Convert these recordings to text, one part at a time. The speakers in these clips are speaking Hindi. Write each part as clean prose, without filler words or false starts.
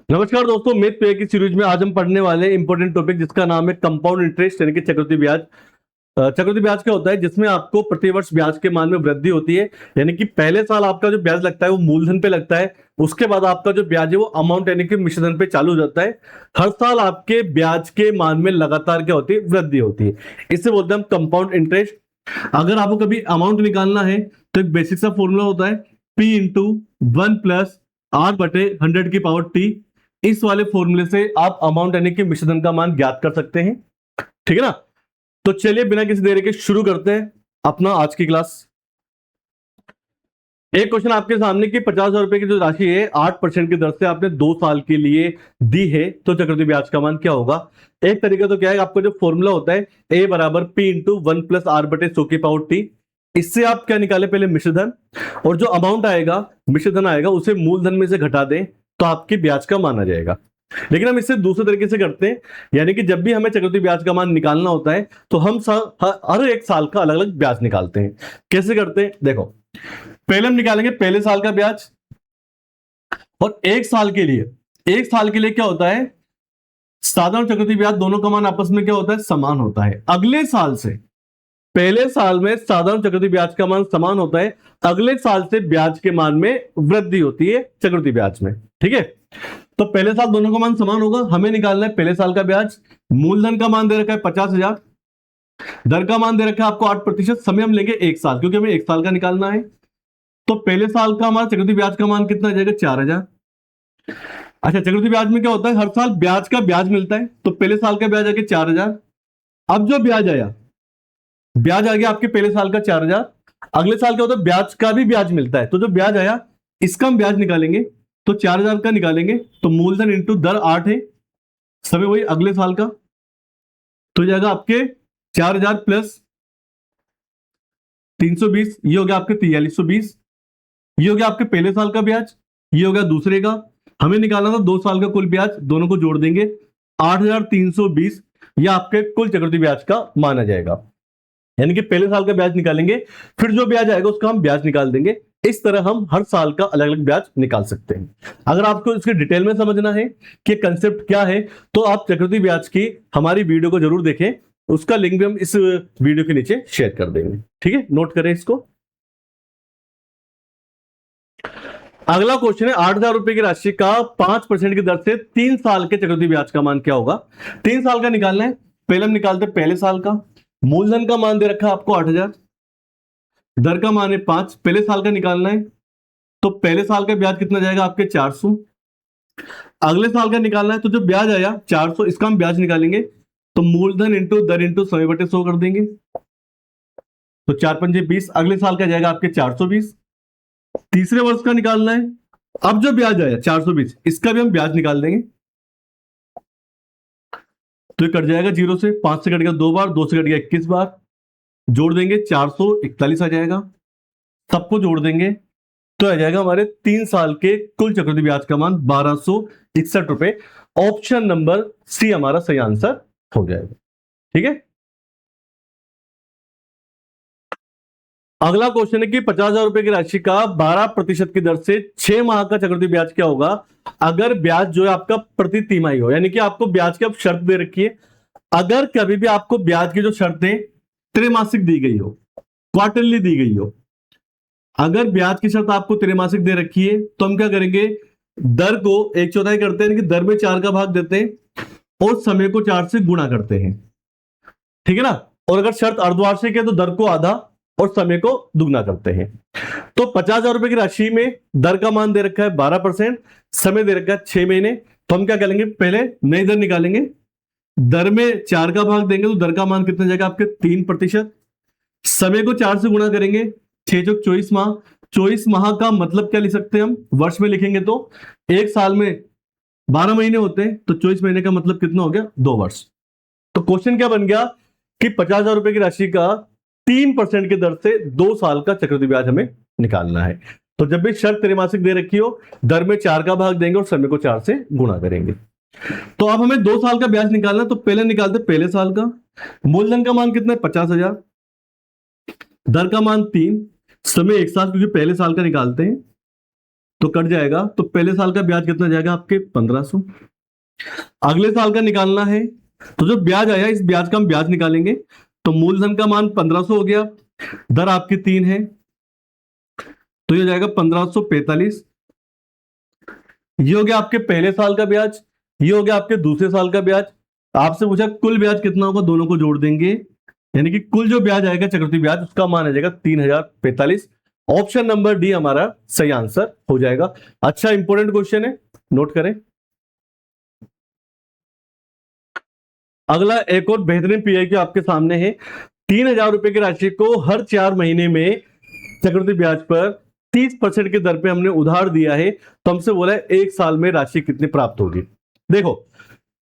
नमस्कार दोस्तों, मैथ पे की सीरीज में आज हम पढ़ने वाले इंपॉर्टेंट टॉपिक जिसका नाम है कंपाउंड इंटरेस्ट यानी कि चक्रवृद्धि ब्याज। चक्रवृद्धि ब्याज क्या होता है? जिसमें आपको प्रतिवर्ष ब्याज के मान में वृद्धि होती है। यानी कि पहले साल आपका जो ब्याज लगता है वो मूलधन पे लगता है। उसके बाद आपका जो ब्याज है वो अमाउंट यानी कि मिश्रधन पे चालू हो जाता है। हर साल आपके ब्याज के मान में लगातार क्या होती है? वृद्धि होती है। इससे बोलते हैं हम कंपाउंड इंटरेस्ट। अगर आपको कभी अमाउंट निकालना है तो एक बेसिक सा फॉर्मूला होता है, P इंटू 1+R/100 की पावर T। इस वाले फॉर्मूले से आप अमाउंट यानी कि मिश्रधन का मान ज्ञात कर सकते हैं। ठीक है ना? तो चलिए बिना किसी देरी के शुरू करते हैं अपना आज की क्लास। एक क्वेश्चन आपके सामने कि 50,000 रुपए की जो राशि है 8% की दर से आपने 2 साल के लिए दी है, तो चक्रवृद्धि ब्याज का मान क्या होगा? एक तरीका तो क्या है, आपका जो फॉर्मूला होता है A बराबर P इंटू 1+R/100 की पावर T। इससे आप क्या निकाले? पहले मिश्रधन, और जो अमाउंट आएगा मिश्रधन आएगा उसे मूलधन में से घटा दें तो आपकी ब्याज का मान आ जाएगा। लेकिन हम इससे दूसरे तरीके से करते हैं, यानी कि जब भी हमें चक्रवृद्धि ब्याज का मान निकालना होता है तो हम हर एक साल का अलग अलग ब्याज निकालते हैं। कैसे करते हैं देखो, पहले हम निकालेंगे पहले साल का ब्याज, और एक साल के लिए क्या होता है? साधारण चक्रवृद्धि ब्याज दोनों का मान आपस में क्या होता है? समान होता है। अगले साल से, पहले साल में साधारण चक्रवृद्धि ब्याज का मान समान होता है, अगले साल से ब्याज के मान में वृद्धि होती है चक्रवृद्धि ब्याज में। ठीक है, तो पहले साल दोनों का मान समान होगा। हमें निकालना है पहले साल का ब्याज। मूलधन का मान दे रखा है 50,000, दर का मान दे रखा है आपको 8%। समय हम लेंगे एक साल, क्योंकि हमें एक साल का निकालना है। तो पहले साल का हमारा चक्रवृद्धि ब्याज का मान कितना आ जाएगा? 4,000। अच्छा, चक्रवृद्धि ब्याज में क्या होता है? हर साल ब्याज का ब्याज मिलता है, तो पहले साल का ब्याज आ गया 4,000। अब जो ब्याज आ गया आपके पहले साल का 4,000। अगले साल क्या होता है? ब्याज का भी ब्याज मिलता है, तो जो ब्याज आया इसका हम ब्याज निकालेंगे। तो 4,000 का निकालेंगे तो मूलधन इंटू दर 8 है, समय वही अगले साल का, तो जाएगा आपके 4,000 प्लस 320, ये हो गया आपके 4320। ये हो गया आपके पहले साल का ब्याज, ये हो गया दूसरे का। हमें निकालना था 2 साल का कुल ब्याज, दोनों को जोड़ देंगे 8,320। यह आपके कुल चक्रवृद्धि ब्याज का माना जाएगा। यानी कि पहले साल का ब्याज निकालेंगे, फिर जो ब्याज आएगा उसका हम ब्याज निकाल देंगे। इस तरह हम हर साल का अलग अलग ब्याज निकाल सकते हैं। अगर आपको इसके डिटेल में समझना है कि कंसेप्ट क्या है, तो आप चक्रवृद्धि ब्याज की हमारी वीडियो को जरूर देखें। उसका लिंक भी हम इस वीडियो के नीचे शेयर कर देंगे। ठीक है, नोट करें इसको। अगला क्वेश्चन है, 8,000 रुपए की राशि का 5% की दर से 3 साल के चक्रवृद्धि ब्याज का मान क्या होगा? 3 साल का निकालना है। पहले हम निकालते हैं पहले साल का। मूलधन का मान दे रखा है आपको 8,000, दर का मान है 5। पहले साल का निकालना है, तो पहले साल का ब्याज कितना जाएगा? आपके 400। अगले साल का निकालना है, तो जो ब्याज आया 400 इसका हम ब्याज निकालेंगे, तो मूलधन इंटू दर इंटू समय बटे 100 कर देंगे, तो 4×5 = 20। अगले साल का जाएगा आपके 420। तीसरे वर्ष का निकालना है। अब जो ब्याज आया 420 इसका भी हम ब्याज निकाल देंगे, तो ये कट जाएगा 0 से। 5 से कट गया 2 बार, 2 से कट गया 21 बार, जोड़ देंगे 441 आ जाएगा। सबको जोड़ देंगे तो आ जाएगा हमारे 3 साल के कुल चक्रवृद्धि ब्याज का मान 1,261 रुपए। ऑप्शन नंबर सी हमारा सही आंसर हो जाएगा। ठीक है, अगला क्वेश्चन है कि 50,000 रुपए की राशि का 12% की दर से 6 माह का चक्रवृद्धि ब्याज क्या होगा अगर ब्याज जो है आपका प्रति तिमाही हो? यानी कि आपको ब्याज की अब शर्त दे रखी है। अगर कभी भी आपको ब्याज की जो शर्तें त्रैमासिक दी गई हो, क्वार्टरली दी गई हो, अगर ब्याज की शर्त आपको त्रैमासिक दे रखी है, तो हम क्या करेंगे? दर को 1/4 करते हैं, कि दर में 4 का भाग देते हैं और समय को 4 से गुणा करते हैं। ठीक है ना? और अगर शर्त अर्धवार्षिक है तो दर को आधा और समय को दुगना करते हैं। तो 50,000 रुपए की राशि में दर का मान दे रखा है 12%, समय दे रखा है 6 महीने। तो हम क्या करेंगे? पहले नई दर निकालेंगे, दर में 4 का भाग देंगे तो दर का मान कितना जाएगा आपके? 3%। समय को 4 से गुणा करेंगे, 6 चौक 24 माह। 24 माह का मतलब क्या लिख सकते हैं हम? वर्ष में लिखेंगे तो एक साल में 12 महीने होते हैं, तो 24 महीने का मतलब कितना हो गया? 2 वर्ष। तो क्वेश्चन क्या बन गया कि 50,000 रुपए की राशि का 3% की दर से 2 साल का चक्रवृद्धि ब्याज हमें निकालना है। तो जब भी शर्त त्रैमासिक दे रखी हो, दर में 4 का भाग देंगे और समय को 4 से गुणा करेंगे। तो अब हमें 2 साल का ब्याज निकालना, तो पहले निकालते पहले साल का। मूलधन का मान कितना है? 50,000, दर का मान 3, समय 1 साल, क्योंकि पहले साल का निकालते हैं। तो कट जाएगा, तो पहले साल का ब्याज कितना जाएगा आपके 1500। अगले साल का निकालना है, तो जो ब्याज आया इस ब्याज का हम ब्याज निकालेंगे। तो मूलधन का मान 1500 हो गया, दर आपकी 3 है, तो ये हो जाएगा 1545। ये हो गया आपके पहले साल का ब्याज, ये हो गया आपके दूसरे साल का ब्याज। आपसे पूछा कुल ब्याज कितना होगा, दोनों को जोड़ देंगे, यानी कि कुल जो ब्याज आएगा चक्रवृद्धि ब्याज उसका मान आ जाएगा 3045। ऑप्शन नंबर डी हमारा सही आंसर हो जाएगा। अच्छा, इंपॉर्टेंट क्वेश्चन है, नोट करें। अगला एक और बेहतरीन पीआईक्यू आपके सामने है। 3000 रुपए की राशि को हर 4 महीने में चक्रवृद्धि ब्याज पर 30% की दर पे हमने उधार दिया है, तो हमसे बोला है एक साल में राशि कितनी प्राप्त होगी। देखो,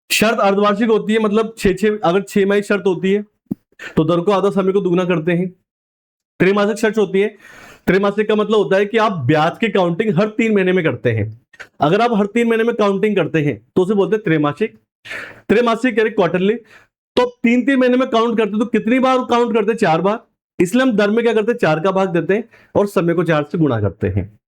शर्त अर्धवार्षिक होती है, मतलब अगर 6 माही शर्त होती है तो दर को आधा, समय को दुगना करते हैं। त्रैमासिक शर्त होती है, त्रैमासिक का मतलब होता है कि आप ब्याज की काउंटिंग हर 3 महीने में करते हैं। अगर आप हर 3 महीने में काउंटिंग करते हैं तो उसे बोलते हैं त्रैमासिक। त्रैमासिक यानी क्वार्टरली। तो 3-3 महीने में काउंट करते तो कितनी बार काउंट करते? 4 बार। इसलिए हम दर में क्या करते हैं, 4 का भाग देते हैं और समय को 4 से गुणा करते हैं।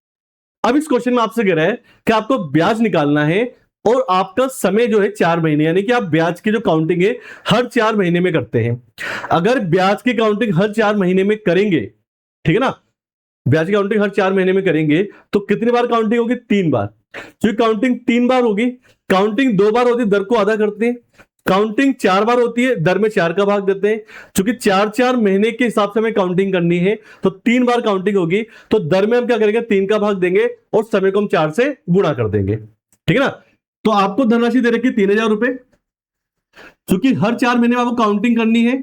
अब इस क्वेश्चन में आपसे कह रहा है कि आपको ब्याज निकालना है और आपका समय जो है 4 महीने, यानी कि आप ब्याज की जो काउंटिंग है हर 4 महीने में करते हैं। अगर ब्याज की काउंटिंग हर 4 महीने में करेंगे, ठीक है ना, ब्याज की काउंटिंग हर 4 महीने में करेंगे तो कितनी बार काउंटिंग होगी? 3 बार। क्योंकि काउंटिंग 3 बार होगी, काउंटिंग 2 बार होती है, दर को आधा करते हैं। काउंटिंग 4 बार होती है, दर में 4 का भाग देते हैं। क्योंकि 4-4 महीने के हिसाब से हमें काउंटिंग करनी है, तो 3 बार काउंटिंग होगी, तो दर में हम क्या करेंगे, 3 का भाग देंगे और समय को हम 4 से गुणा कर देंगे। ठीक है ना। तो आपको धनराशि दे रखी 3000 रुपए, क्योंकि हर 4 महीने में आपको काउंटिंग करनी है,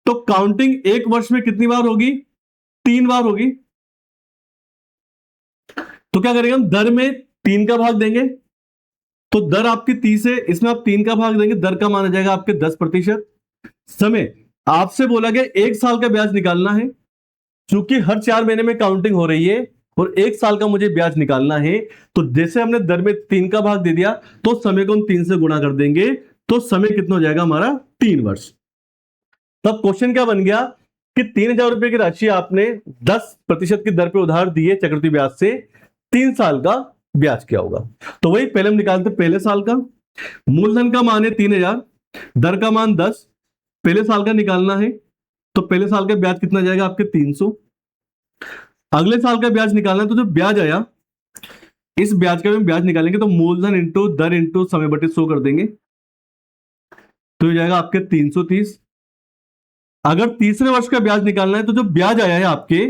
तो काउंटिंग एक वर्ष में कितनी बार होगी? 3 बार होगी। तो क्या करेंगे हम, दर में 3 का भाग देंगे, तो दर आपकी 30 है, इसमें आप 3 का भाग देंगे, दर का माना जाएगा आपके 10%। समय आपसे बोला गया 1 साल का ब्याज निकालना है, क्योंकि हर 4 महीने में काउंटिंग हो रही है और 1 साल का मुझे ब्याज निकालना है। तो जैसे हमने दर में 3 का भाग दे दिया, तो समय को हम 3 से गुणा कर देंगे, तो समय कितना हो जाएगा हमारा? 3 वर्ष। तब क्वेश्चन क्या बन गया कि 3000 रुपए की राशि आपने 10% की दर पे उधार दी है चक्रवृद्धि ब्याज से, 3 साल का ब्याज क्या होगा? तो वही पहले हम निकालते पहले साल का। मूलधन का मान है 3000, दर का मान 10, पहले साल का निकालना है, तो पहले साल का ब्याज कितना जाएगा आपके? 300। अगले साल का ब्याज निकालना है, तो जो ब्याज आया इस ब्याज का भी हम ब्याज निकालेंगे, तो मूलधन इंटू दर इंटू समय बटे 100 कर देंगे, तो ये जाएगा आपके 330। अगर तीसरे वर्ष का ब्याज निकालना है, तो जो ब्याज आया है आपके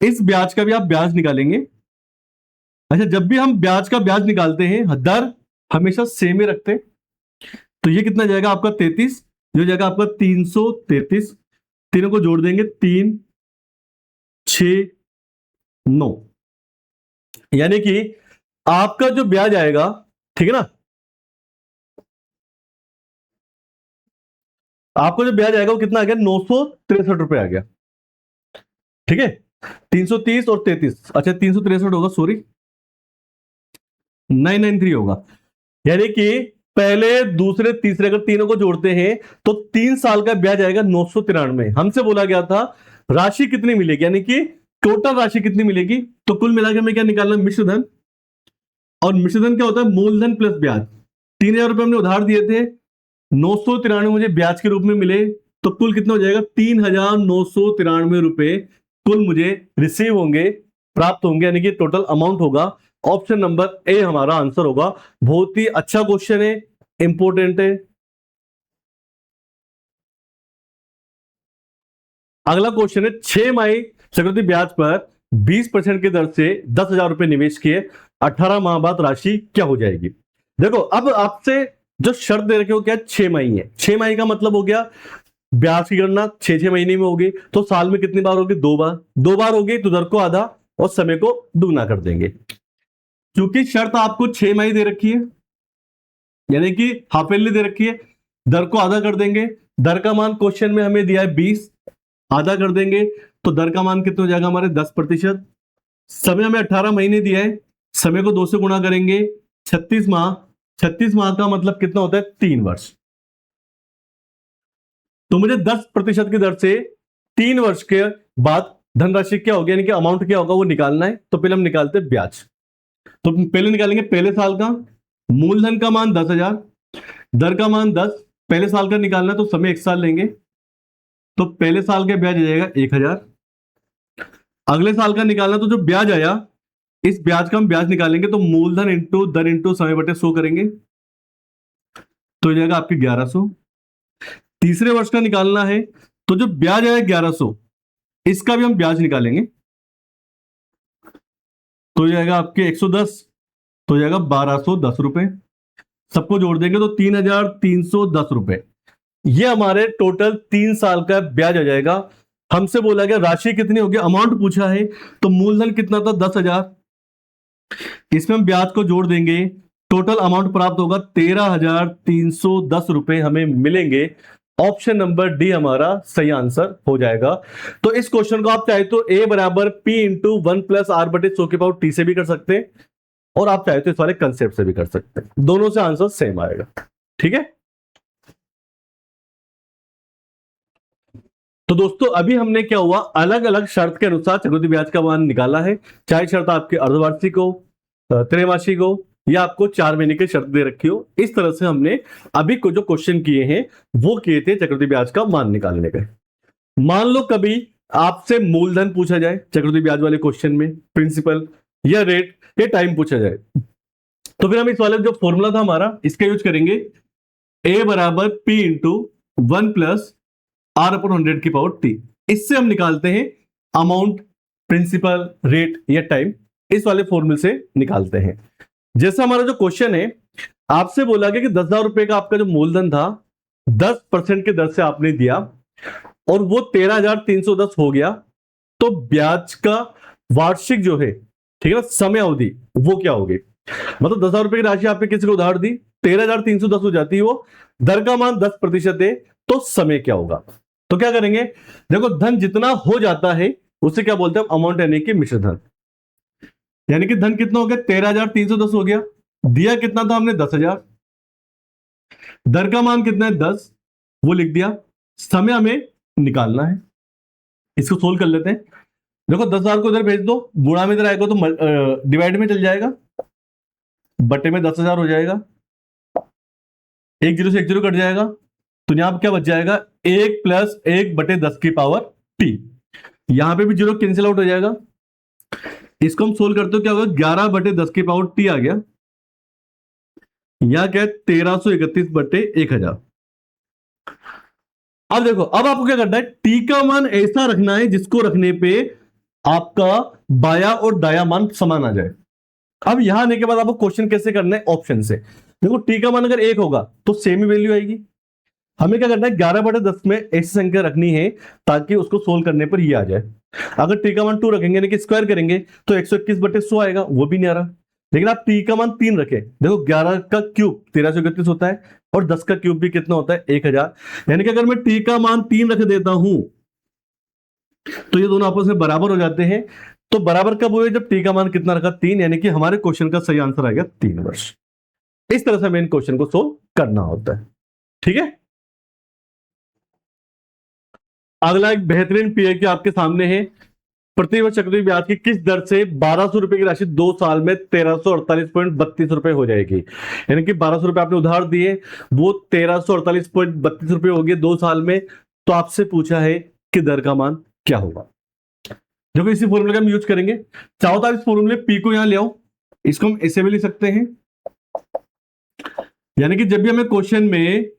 इस ब्याज का भी आप ब्याज निकालेंगे। अच्छा, जब भी हम ब्याज का ब्याज निकालते हैं दर हमेशा सेम ही रखते हैं, तो ये कितना जाएगा आपका? 33। जो जाएगा आपका 333। तीनों को जोड़ देंगे, 3, 6, 9, यानी कि आपका जो ब्याज आएगा, ठीक है ना, आपको जो ब्याज आएगा वो कितना आ गया? 963 रुपए आ गया। ठीक है, 330 और 33, अच्छा 363 होगा, सॉरी 993 होगा। यानी कि पहले दूसरे तीसरे अगर तीनों को जोड़ते हैं तो 3 साल का ब्याज आएगा 993। हमसे बोला गया था राशि कितनी मिलेगी, यानी कि टोटल राशि कितनी मिलेगी। तो कुल मिलाकर मैं क्या निकालना? मिश्रधन। और मिश्रधन क्या होता है? मूलधन प्लस ब्याज। 3000 रुपए हमने उधार दिए थे, 993 मुझे ब्याज के रूप में मिले, तो कुल कितना हो जाएगा? 3993 रुपए कुल मुझे रिसीव होंगे, प्राप्त होंगे, यानी कि टोटल अमाउंट होगा। ऑप्शन नंबर ए हमारा आंसर होगा। बहुत ही अच्छा क्वेश्चन है, इंपॉर्टेंट है। अगला क्वेश्चन है, 6 माही चक्रवृद्धि ब्याज पर 20% की दर से 10,000 रुपए निवेश किए, 18 माह बाद राशि क्या हो जाएगी? देखो, अब आपसे जो शर्त दे रखे हो क्या? 6 माही है। 6 माही का मतलब हो गया ब्याज की गणना 6-6 महीने में होगी, तो साल में कितनी बार होगी? 2 बार। 2 बार होगी तो दर को आधा और समय को दुगना कर देंगे। क्योंकि शर्त आपको 6 माही दे रखी है, यानी कि हाफ ईयरली दे रखी है, दर को आधा कर देंगे। दर का मान क्वेश्चन में हमें दिया है 20, आधा कर देंगे तो दर का मान कितना हो जाएगा हमारे? 10%। समय हमें 18 महीने दिया है, समय को 2 से गुणा करेंगे, 36 माह। 36 माह का मतलब कितना होता है? 3 वर्ष। तो मुझे 10% की दर से 3 वर्ष के बाद धनराशि क्या होगी, यानी कि अमाउंट क्या होगा वो निकालना है। तो पहले हम निकालते हैं ब्याज। तो पहले निकालेंगे पहले साल का, मूलधन का मान 10,000, दर का मान 10, पहले साल का निकालना तो समय 1 साल लेंगे, तो पहले साल का ब्याज आ जाएगा 1,000। अगले साल का निकालना तो जो ब्याज आया, इस ब्याज का हम ब्याज निकालेंगे तो मूलधन इंटू दर इंटू समय बटे 100 करेंगे, तो हो जाएगा आपके 1100। तीसरे वर्ष का निकालना है तो जो ब्याज आया 1100, इसका भी हम ब्याज निकालेंगे, तो हो जाएगा आपके 110, तो हो जाएगा 1210 रुपए। सबको जोड़ देंगे तो 3,310 रुपए। ये हमारे टोटल 3 साल का ब्याज आ जाएगा। हमसे बोला गया राशि कितनी होगी, अमाउंट पूछा है, तो मूलधन कितना था 10,000, इसमें हम ब्याज को जोड़ देंगे, टोटल अमाउंट प्राप्त होगा 13,310 रुपए हमें मिलेंगे। ऑप्शन नंबर डी हमारा सही आंसर हो जाएगा। तो इस क्वेश्चन को आप चाहे तो ए बराबर पी इंटू 1+r/100 टी से भी कर सकते हैं, और आप चाहे तो इस वाले कंसेप्ट से भी कर सकते हैं, दोनों से आंसर सेम आएगा। ठीक है, तो दोस्तों अभी हमने क्या हुआ, अलग अलग शर्त के अनुसार चक्रवृद्धि ब्याज का मान निकाला है। चाहे शर्त आपके अर्धवार्षिक हो, त्रैमासिक हो, या आपको 4 महीने की शर्त दे रखी हो, इस तरह से हमने अभी को जो क्वेश्चन किए हैं वो किए थे चक्रवृद्धि ब्याज का मान निकालने के। मान लो कभी आपसे मूलधन पूछा जाए चक्रवृद्धि ब्याज वाले क्वेश्चन में, प्रिंसिपल या रेट या टाइम पूछा जाए, तो फिर हम इस वाले जो फॉर्मूला था हमारा, इसका यूज करेंगे, ए बराबर पी इंटू 1+r/100 इससे हम निकालते हैं अमाउंट, प्रिंसिपल, रेट या टाइम, इस वाले फॉर्मूले से निकालते हैं। जैसा हमारा जो क्वेश्चन है, आपसे बोला गया कि 10,000 रुपए का आपका जो मूलधन था 10% के दर से आपने दिया, और वो 13,310 हो गया, तो ब्याज का वार्षिक जो है, ठीक है ना, समय अवधि वो क्या होगी। मतलब 10,000 रुपए की राशि आपने किसी को उधार दी, 13,310 हो जाती है वो, दर का मान 10% है, तो समय क्या होगा। तो क्या करेंगे, देखो धन जितना हो जाता है उसे क्या बोलते हैं अमाउंट, यानी कि मिश्र धन। यानी कि धन कितना हो गया, 13,310 हो गया, दिया कितना था हमने 10,000, दर का मान कितना है 10, वो लिख दिया, समय हमें निकालना है। इसको सोल्व कर लेते हैं। देखो 10,000 को इधर भेज दो, गुणा में इधर आएगा तो डिवाइड में चल जाएगा, बटे में 10,000 हो जाएगा, एक जीरो से एक जीरो कट जाएगा, तो यहां पर क्या बच जाएगा, 1+1/10 यहां पे भी जीरो कैंसिल आउट हो जाएगा। इसको हम सोल्व करते हो क्या होगा, 11/10 आ गया, यहां क्या है 1331/1000। अब देखो, अब आपको क्या करना है, टी का मान ऐसा रखना है जिसको रखने पे आपका बाया और दाया मान समान आ जाए। अब यहां आने के बाद आपको क्वेश्चन कैसे करना है, ऑप्शन से। देखो टी का मान अगर 1 होगा तो सेम ही वैल्यू आएगी। हमें क्या करना है, 11/10 में ऐसी संख्या रखनी है ताकि उसको सोल्व करने पर ये आ जाए। अगर टी का मान 2 रखेंगे, यानी कि स्क्वायर करेंगे, तो 121/100 आएगा, वो भी नहीं आ रहा। लेकिन आप टी का मान 3 रखें, देखो 11 का क्यूब 1331 होता है, और 10 का क्यूब भी कितना होता है 1,000। यानी कि अगर मैं टी का मान 3 रख देता हूं तो ये दोनों आपस में बराबर हो जाते हैं। तो बराबर कब हुए, जब टी का मान कितना रखा 3, यानी कि हमारे क्वेश्चन का सही आंसर आ गया 3 वर्ष। इस तरह से हमें इन क्वेश्चन को सोल्व करना होता है। ठीक है, अगला एक बेहतरीन पीए आपके सामने है, प्रतिवर्ष चक्रवृद्धि ब्याज की किस दर से 1,200 रुपए की राशि 2 साल में 1,348.32 रुपए हो जाएगी। यानी कि 1,200 रुपए आपने उधार दिए, वो 1,348.32 रुपए हो गए 2 साल में, तो आपसे पूछा है कि दर का मान क्या होगा। देखो इसी फॉर्मूले का हम यूज करेंगे, चाहो तो आप इस फॉर्मूले पी को यहां ले आओ, इसको हम ऐसे भी लिख सकते हैं। यानी कि जब भी हमें क्वेश्चन में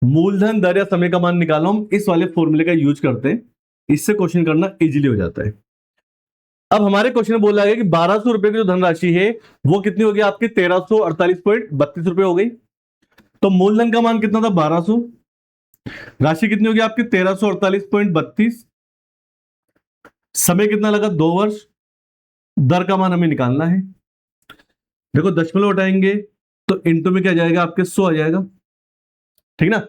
मूलधन, दर या समय का मान निकालो, हम इस वाले फॉर्मूले का यूज करते हैं, इससे क्वेश्चन करना इजीली हो जाता है। अब हमारे क्वेश्चन में बोला गया कि 1,200 रुपए की जो धनराशि है वो कितनी होगी आपकी 1,348.32 रुपए हो गई। तो मूलधन का मान कितना था 1,200, राशि कितनी होगी आपकी 1,348.32, समय कितना लगा 2 वर्ष, दर का मान हमें निकालना है। देखो दशमलव उठाएंगे तो इंटू में क्या जाएगा आपके 100 आ जाएगा, ठीक ना।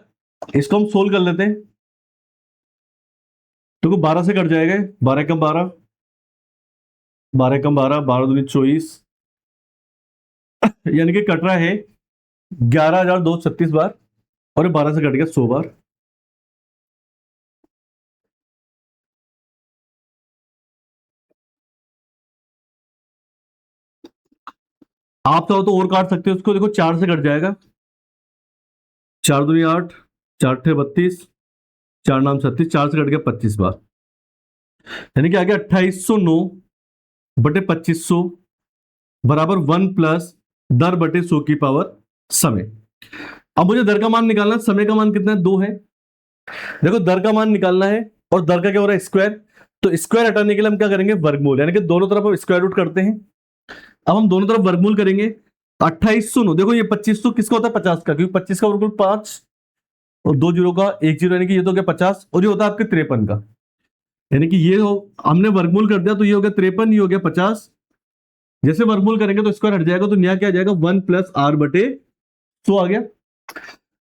इसको हम सोल्व कर लेते हैं, तो 12 से कट जाएगा, 12 कम 12, 12 कम 12, 12 दूनी 24, यानी कि कट रहा है 11,236 बार, और 12 से कट गया 100 बार। आप चाहो तो और काट सकते हो उसको, देखो 4 से कट जाएगा, 4 दूनी 8, 4 अठे 32, 4 नाम 36, 4 से कट गया 25 बार, यानी कि आ गया 2809 बटे 2500 बराबर 1 प्लस दर बटे 100 की पावर समय। अब मुझे दर का मान निकालना है, समय का मान कितना है 2 है। देखो दर का मान निकालना है और दर का क्या हो रहा है स्क्वायर, तो स्क्वायर हटाने के लिए हम क्या करेंगे वर्गमूल, यानी कि दोनों तरफ हम स्क्वायर रूट करते हैं। अब हम दोनों तरफ वर्गमूल करेंगे, 2809, देखो ये 2500 किसका होता है 50 का, क्योंकि 25 का वर्गमूल 5 और 2 जीरो का 1 जीरो, यानी कि ये तो हो गया 50 और ये होता है आपके 53 का, यानी कि ये हो हमने वर्गमूल कर दिया तो ये हो गया 53, ये हो गया 50। जैसे वर्गमूल करेंगे तो स्क्वायर हट जाएगा, तो यहाँ क्या आ जाएगा 1 प्लस आर बटे 100 आ गया।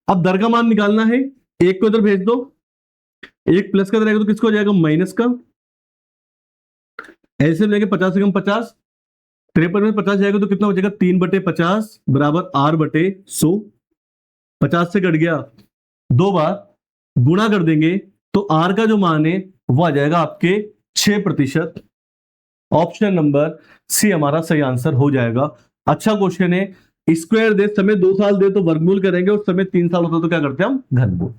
अब दर का मान निकालना है, एक को इधर भेज दो, एक प्लस का इधर आएगा तो किसको हो जाएगा माइनस का, ऐसे लेंगे 50 से कम 50, 53 में 50 जाएगा तो कितना हो जाएगा 3 बटे 50 बराबर आर बटे 100, 50 से कट गया 2 बार, गुणा कर देंगे तो आर का जो मान है वो आ जाएगा आपके 6%। ऑप्शन नंबर सी हमारा सही आंसर हो जाएगा। अच्छा क्वेश्चन है, स्क्वायर दे समय 2 साल दे तो वर्गमूल करेंगे और समय 3 साल होता तो क्या करते हैं हम घनमूल।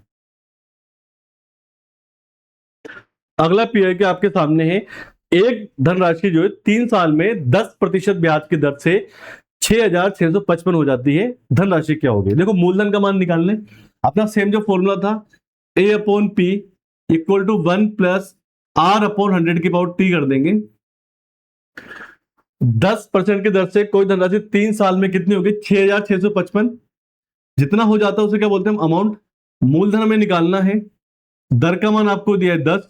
अगला पीआई के आपके सामने है, एक धनराशि जो है 3 साल में 10% ब्याज की दर से 6,655 हो जाती है, धनराशि क्या होगी। देखो मूलधन का मान निकालने, अपना सेम जो फॉर्मूला था a upon p equal to 1 plus r upon 100 की पावर टी कर देंगे। 10% की दर से कोई धनराशि 3 साल में कितनी होगी 6,655, जितना हो जाता है उसे क्या बोलते हैं हम अमाउंट। मूलधन हमें निकालना है, दर का मान आपको दिया है 10,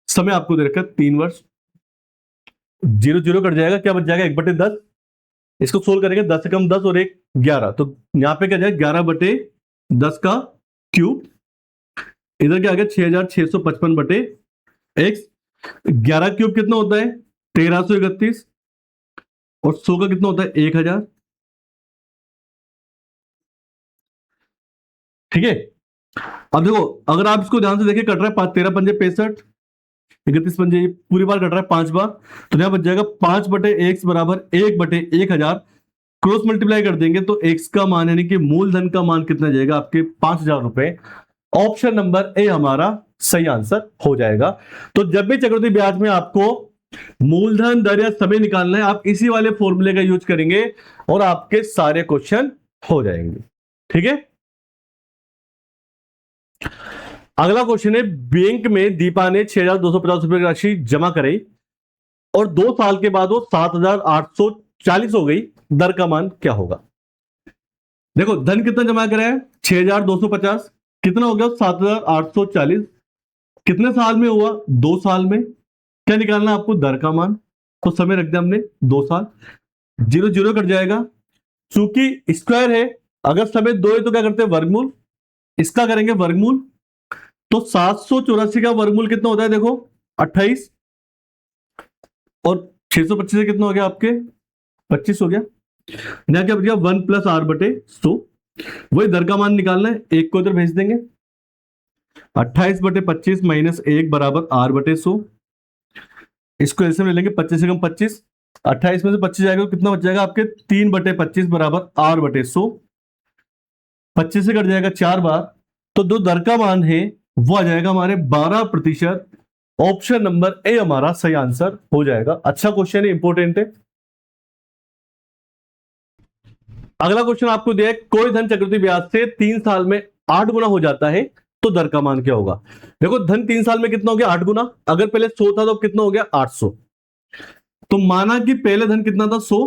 समय आपको दे रखा है 3 वर्ष, जीरो जीरो कट जाएगा, क्या बच जाएगा 1/10, इसको सोल्व करेंगे 10 से कम 10 और 1 11, तो यहां पे क्या जाएगा 11/10 का क्यूब, इधर क्या आ गया 6,655 बटे एक्स, 11 क्यूब कितना होता है 1331 और 100 का कितना होता है 1000, ठीक है। अब देखो अगर आप इसको ध्यान से देखिए कट रहा है 13 पंजे 65, 31 पंजे पूरी बार कट रहा है 5 बार, तो यहां बच जाएगा 5/x बराबर 1/1000, क्रॉस मल्टीप्लाई कर देंगे तो x का मान यानी कि मूलधन का मान कितना जाएगा आपके 5,000 रुपए। ऑप्शन नंबर ए हमारा सही आंसर हो जाएगा। तो जब भी चक्रवृद्धि ब्याज में आपको मूलधन दर या समय निकालना है, आप इसी वाले फॉर्मूले का यूज करेंगे और आपके सारे क्वेश्चन हो जाएंगे, ठीक है। अगला क्वेश्चन है, बैंक में दीपा ने 6,250 रुपए की राशि जमा कराई और 2 साल के बाद वो 7,840 हो गई, दर का मान क्या होगा। देखो धन कितना जमा कराया है 6,250, कितना हो गया 7,840, कितने साल में हुआ 2 साल में, क्या निकालना आपको दर का मान, तो समय रख दिया हमने 2 साल, जीरो जीरो कट जाएगा, चूंकि स्क्वायर है अगर समय 2 है तो क्या करते हैं वर्गमूल, इसका करेंगे वर्गमूल, तो 784 का वर्गमूल कितना होता है देखो 28 और 625 से कितना हो गया आपके 25 हो गया, यहां क्या बच 1 प्लस आर बटे 100, वही दर का मान निकालना है, एक को इधर भेज देंगे, 28/25 माइनस 1 बराबर आर बटे 100, इसको ऐसे में लेंगे 25 से कम 25, 28 में से 25 जाएगा तो कितना बच जाएगा आपके 3/25 बराबर आर बटे 100, 25 से कट जाएगा 4 बार, तो जो दर का मान है वो आ जाएगा हमारे 12%। ऑप्शन नंबर ए हमारा सही आंसर हो जाएगा। अच्छा क्वेश्चन है, इंपॉर्टेंट है। अगला क्वेश्चन आपको दिया है, कोई धन चक्रवृद्धि ब्याज से 3 साल में 8 गुना हो जाता है तो दर का मान क्या होगा। देखो धन 3 साल में कितना हो गया 8 गुना, अगर पहले 100 था तो कितना हो गया 800, तो माना कि पहले धन कितना था 100,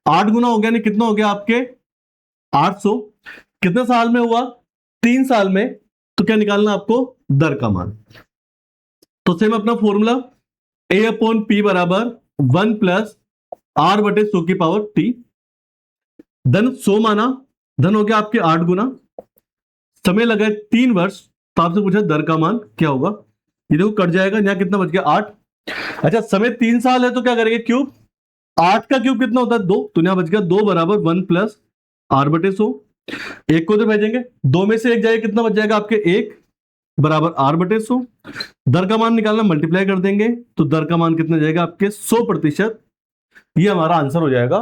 8 गुना हो गया नहीं कितना हो गया आपके 800, कितने साल में हुआ 3 साल में, तो क्या निकालना आपको दर का मान। तो सेम अपना फॉर्मूला ए अपॉन पी बराबर 1 प्लस आर बटे 100 की पावर टी, धन 100 माना, धन हो गया आपके 8 गुना, समय लगा 3 वर्ष, तो आपसे पूछा दर का मान क्या होगा, ये देखो कट जाएगा, यहां कितना बच गया 8, अच्छा समय 3 साल है तो क्या करेंगे क्यूब, 8 का क्यूब कितना होता है 2, तो यहां बच गया 2 बराबर 1 प्लस आर बटे 100, एक को तो भेजेंगे, 2 में से एक जाएगा कितना बच जाएगा आपके 1 बराबर आर बटे 100, दर का मान निकालना मल्टीप्लाई कर देंगे तो दर का मान कितना जाएगा आपके 100%, ये हमारा आंसर हो जाएगा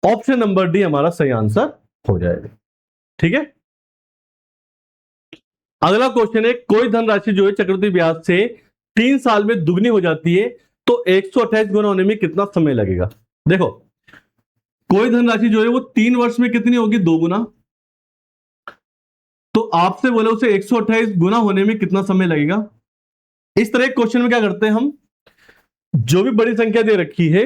ऑप्शन नंबर डी हमारा सही आंसर हो जाएगा। ठीक है, अगला क्वेश्चन है, कोई धनराशि जो है चक्रवृद्धि ब्याज से 3 साल में दुगनी हो जाती है तो 128 गुना होने में कितना समय लगेगा। देखो, कोई धनराशि जो है वो 3 वर्ष में कितनी होगी, 2 गुना। तो आपसे बोले उसे 128 गुना होने में कितना समय लगेगा। इस तरह के क्वेश्चन में क्या करते हैं हम, जो भी बड़ी संख्या दे रखी है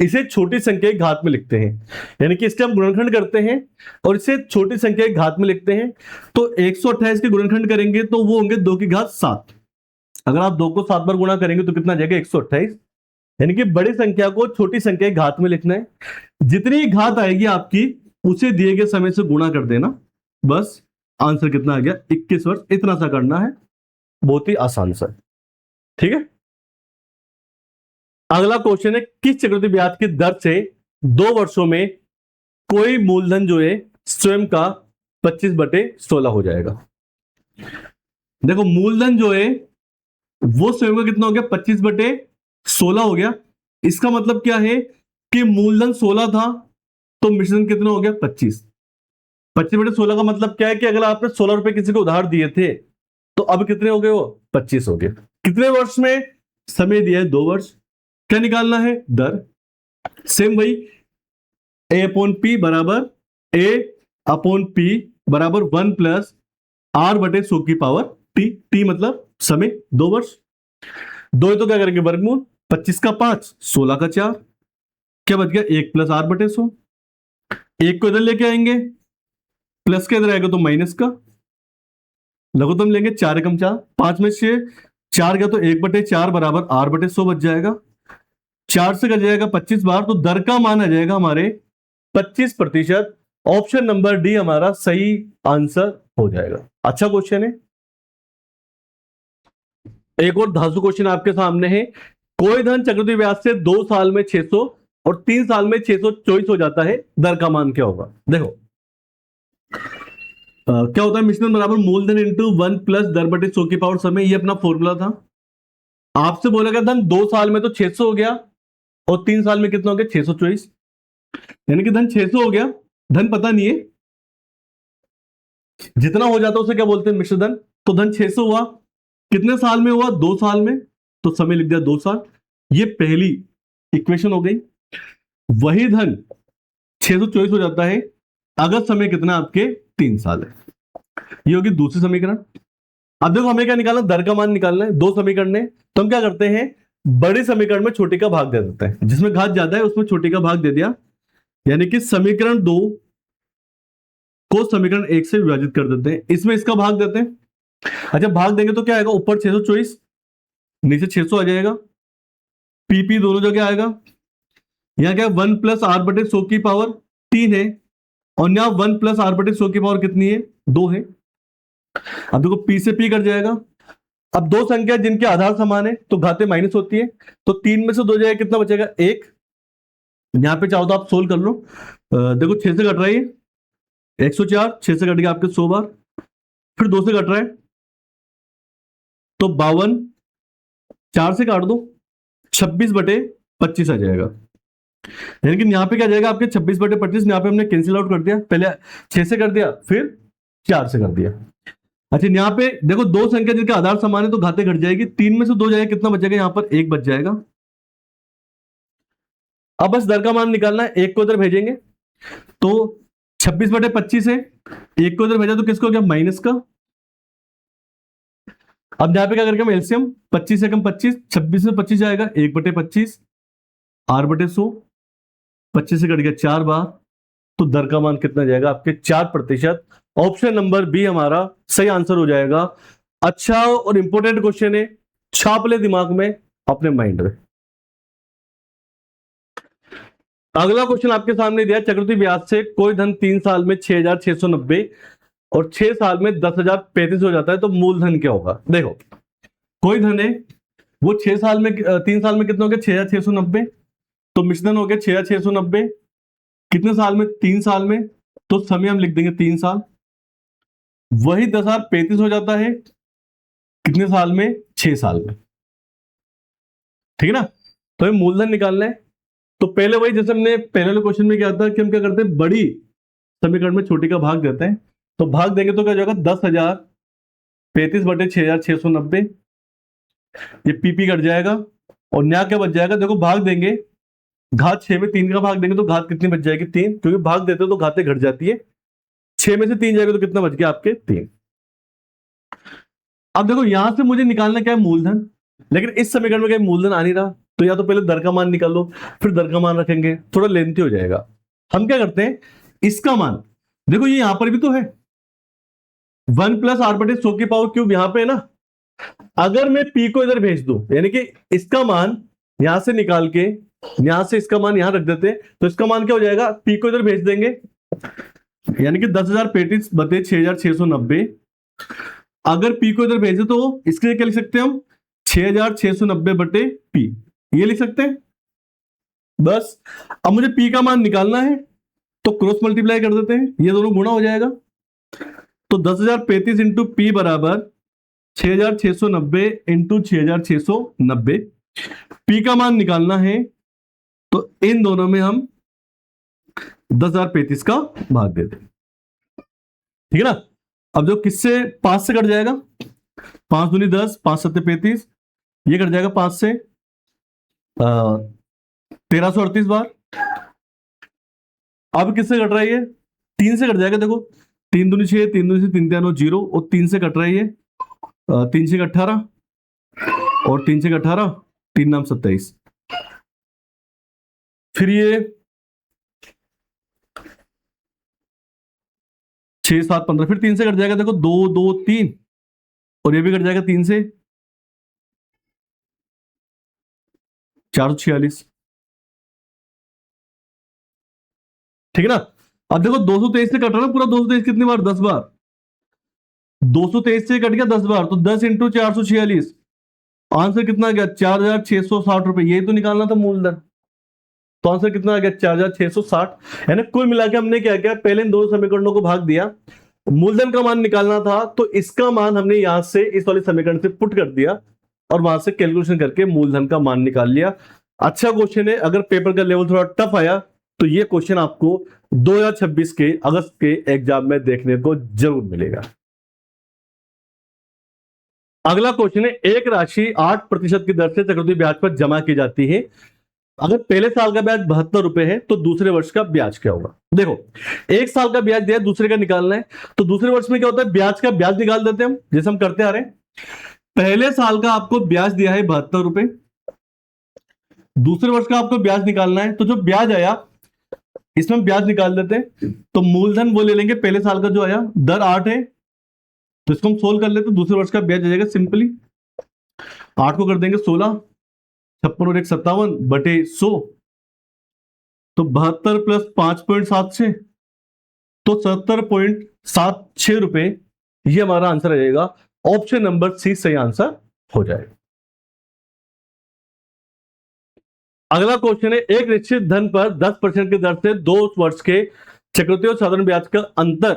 इसे छोटी संख्या के घात में लिखते हैं, यानी कि इसके हम गुणनखंड करते हैं और इसे छोटी संख्या के घात में लिखते हैं। तो 128 के गुणनखंड करेंगे तो वो होंगे 2 की घात 7। अगर आप 2 को 7 बार गुणा करेंगे तो कितना जाएगा, 128। यानी कि बड़ी संख्या को छोटी संख्या के घात में लिखना है। जितनी घात आएगी आपकी उसे दिए गए समय से गुणा कर देना, बस आंसर कितना आ गया, 21 वर्ष। इतना सा करना है, बहुत ही आसान सा। ठीक है, अगला क्वेश्चन है, किस चक्रवृद्धि ब्याज की दर से 2 वर्षों में कोई मूलधन जो है स्वयं का 25/16 हो जाएगा। देखो, मूलधन जो है वो स्वयं का कितना हो गया, 25/16 हो गया। इसका मतलब क्या है कि मूलधन 16 था तो मिश्रण कितना हो गया, 25। 25/16 का मतलब क्या है कि अगर आपने 16 रुपए किसी को उधार दिए थे तो अब कितने हो गए, वो 25 हो गए। कितने वर्ष में, समय दिया है 2 वर्ष। क्या निकालना है, दर। सेम वही, A/P बराबर A/P बराबर 1 प्लस R/100 की पावर T। T मतलब समय, 2 वर्ष। 2 तो क्या करेंगे, वर्गमूल। 25 का 5, 16 का 4, क्या बच गया, 1 प्लस R/100। 1 को इधर लेके आएंगे, प्लस के इधर आएगा तो माइनस का, लघुत्तम लेंगे, 4 एकम 4, 5 में 6, 4 गया तो 1/4 बराबर R/100 बच जाएगा। 4 से कट जाएगा 25 बार, तो दर का मान आ जाएगा हमारे 25%। ऑप्शन नंबर डी हमारा सही आंसर हो जाएगा। अच्छा क्वेश्चन है। एक और धांसू क्वेश्चन आपके सामने है, कोई धन चक्रवृद्धि ब्याज से 2 साल में 600 और 3 साल में 624 हो जाता है, दर का मान क्या होगा। देखो, क्या होता है, मिश्रण बराबर मूलधन इंटू 1 प्लस दर बटे 100 की पावर समय, ये अपना फॉर्मूला था। आपसे बोला गया धन 2 साल में तो 600 हो गया और 3 साल में कितना हो गया, 624, यानी कि धन 600 हो गया। धन पता नहीं है, जितना हो जाता है उसे क्या बोलते हैं, मिश्र धन। तो धन 600 हुआ, कितने साल में हुआ, 2 साल में, तो समय लिख दिया 2 साल। ये पहली इक्वेशन हो गई। वही धन 624 हो जाता है अगर समय कितना आपके 3 साल है, ये होगी दूसरी समीकरण। अब देखो, हमें क्या निकालना, दर का मान निकालना है। 2 समीकरण है तो हम क्या करते हैं, बड़े समीकरण में छोटी का भाग दे देते हैं, जिसमें घात ज्यादा है उसमें छोटी का भाग दे दिया, यानी कि समीकरण 2 को समीकरण 1 से विभाजित कर देते हैं, इसमें इसका भाग देते हैं। अच्छा, भाग देंगे तो क्या आएगा, ऊपर 624, नीचे 600 आ जाएगा। पीपी दोनों जगह आएगा। यहां क्या, 1 प्लस R/100 की पावर 3 है और यहां 1 प्लस R/100 की पावर कितनी है, 2 है। अब देखो, पी से पी कट जाएगा। अब दो संख्या जिनके आधार समान है तो घातें माइनस होती है, तो 3 में से 2 जाएगा, कितना बचेगा, 1। यहां पे चाहो तो आप सोल्व कर लो। देखो, 6 से कट रहा है, 104, 6 से कट गया आपके 100 बार, फिर 2 से कट रहा है तो 52, 4 से काट दो, 26/25 आ जाएगा। यानी कि यहां पे क्या जाएगा आपके 26/25, यहां पे हमने कैंसिल आउट कर दिया, पहले 6 से कर दिया फिर 4 से कर दिया। अच्छा, यहां पे देखो, दो संख्या जिनके आधार समान है तो घातें घट जाएगी, 3 में से 2 जाएगा, कितना बचेगा, यहां पर 1 बच जाएगा। अब बस दर का मान निकालना है, 1 को इधर भेजेंगे तो 26/25 है, 1 को इधर भेजा तो किसको गया, माइनस का। अब यहां पे क्या करके हम एलसीएम, 25 से कम 25, 26 में 25 जाएगा, 1/25 R/100, 25 से कट गया 4 बार, तो दर का मान कितना जाएगा आपके 4%। ऑप्शन नंबर बी हमारा सही आंसर हो जाएगा। अच्छा और इंपॉर्टेंट क्वेश्चन है, छाप ले दिमाग में, अपने माइंड में। अगला क्वेश्चन आपके सामने दिया, चक्रवृद्धि ब्याज से कोई धन 3 साल में 6,690 और 6 साल में 10,035 हो जाता है तो मूलधन क्या होगा। देखो, कोई धन है वो 6 साल में 3 साल में कितना हो गया, 6,690, तो मिश्रण हो गया 6,690, कितने साल में, 3 साल में, तो समय हम लिख देंगे 3 साल। वही 10,035 हो जाता है कितने साल में, 6 साल में। ठीक है ना, तो ये मूलधन निकालना है। तो पहले वही जैसे हमने पहले वाले क्वेश्चन में क्या था कि हम क्या करते हैं, बड़ी समीकरण में छोटी का भाग देते हैं। तो भाग देंगे तो क्या हो जाएगा, 10,035/6,690, ये पीपी कट जाएगा और यहाँ क्या बच जाएगा, देखो भाग देंगे, घात 6 में 3 का भाग देंगे तो घात कितनी बच जाएगी, 3, क्योंकि भाग देते हो तो घातें घट जाती है। 6 में से 3 जाएगा तो कितना बच गया आपके, 3। अब देखो यहां से मुझे निकालना क्या है, मूलधन, लेकिन इस समीकरण में क्या मूलधन आ नहीं रहा, तो या तो पहले दर का मान निकालो, फिर दर का मान रखेंगे, थोड़ा लेंथी हो जाएगा। हम क्या करते हैं, इसका मान देखो ये यहां पर भी तो है, 1 + r/100³ यहां पे है ना। अगर मैं p को इधर भेज दूं, यानी कि इसका मान यहां से निकाल के यहां से इसका मान यहां रख देते हैं, तो इसका मान क्या हो जाएगा, p को इधर भेज देंगे, यानी कि 10,035/6,690। अगर p को इधर भेजे तो इसके लिए क्या लिख सकते हैं हम, 6,690/p, ये लिख सकते हैं बस। अब मुझे p का मान निकालना है तो क्रॉस मल्टीप्लाई कर देते हैं, ये दोनों गुणा हो जाएगा। तो 10,035 इंटू p बराबर 6,690 इंटू 6,690। p का मान निकालना है तो इन दोनों में हम 10,035 का भाग देते हैं, ठीक है ना। अब जो किससे 5 से कट जाएगा, 5 दूनी 10, 5 सत्ते 35, ये कट जाएगा 5 से 1338 बार। अब किससे कट रहा है, ये 3 से कट जाएगा, देखो 3 दूनी 6, 3 दूनी 3 3 0, और 3 से कट रहा है ये 3 से 18 और 3 से 18, 3 नाम 27। फिर ये 6 7 15, फिर 3 से कट जाएगा, देखो 2 2 3, और ये भी कट जाएगा 3 से 446, ठीक है ना। अब देखो 223 से कट रहा है ना पूरा, 223 कितनी बार, 10 बार, 223 से कट गया 10 बार, तो 10 इंटू 446, आंसर कितना आ गया, 4,660 रुपए, यही तो निकालना था मूलधन। तो आंसर कितना आ गया, 4,660। यानी कुल मिला के हमने क्या किया, पहले इन दो समीकरणों को भाग दिया, मूलधन का मान निकालना था तो इसका मान हमने यहां से इस वाले समीकरण से पुट कर दिया और वहां से कैलकुलेशन करके मूलधन का मान निकाल लिया। अच्छा क्वेश्चन है, अगर पेपर का लेवल थोड़ा टफ आया तो ये क्वेश्चन आपको 2026 के अगस्त के एग्जाम में देखने को जरूर मिलेगा। अगला क्वेश्चन है, एक राशि 8% की दर से चक्रवृद्धि ब्याज पर जमा की जाती है। अगर पहले साल का ब्याज 72 रुपए है तो दूसरे वर्ष का ब्याज क्या होगा। देखो एक साल का ब्याज दिया, दूसरे का निकालना है, तो दूसरे वर्ष में क्या होता है, ब्याज का ब्याज निकाल देते हैं हम, जैसे हम करते आ रहे हैं। पहले साल का आपको ब्याज दिया है 72 रुपए, दूसरे वर्ष का आपको ब्याज निकालना है, तो जो ब्याज आया इसमें ब्याज निकाल देते हैं। तो मूलधन वो ले लेंगे, पहले साल का जो आया, दर 8 है तो इसको हम सोल्व कर लेते, दूसरे वर्ष का ब्याज आ जाएगा सिंपली, 8 को कर देंगे 16, 56 और 1 57/100, तो 72 प्लस 5.76, तो 70.76 रुपए, ये हमारा आंसर आ जाएगा। ऑप्शन नंबर सी सही आंसर हो जाएगा। अगला क्वेश्चन है, एक निश्चित धन पर 10% की दर से 2 वर्ष के चक्रवृद्धि और साधारण ब्याज का अंतर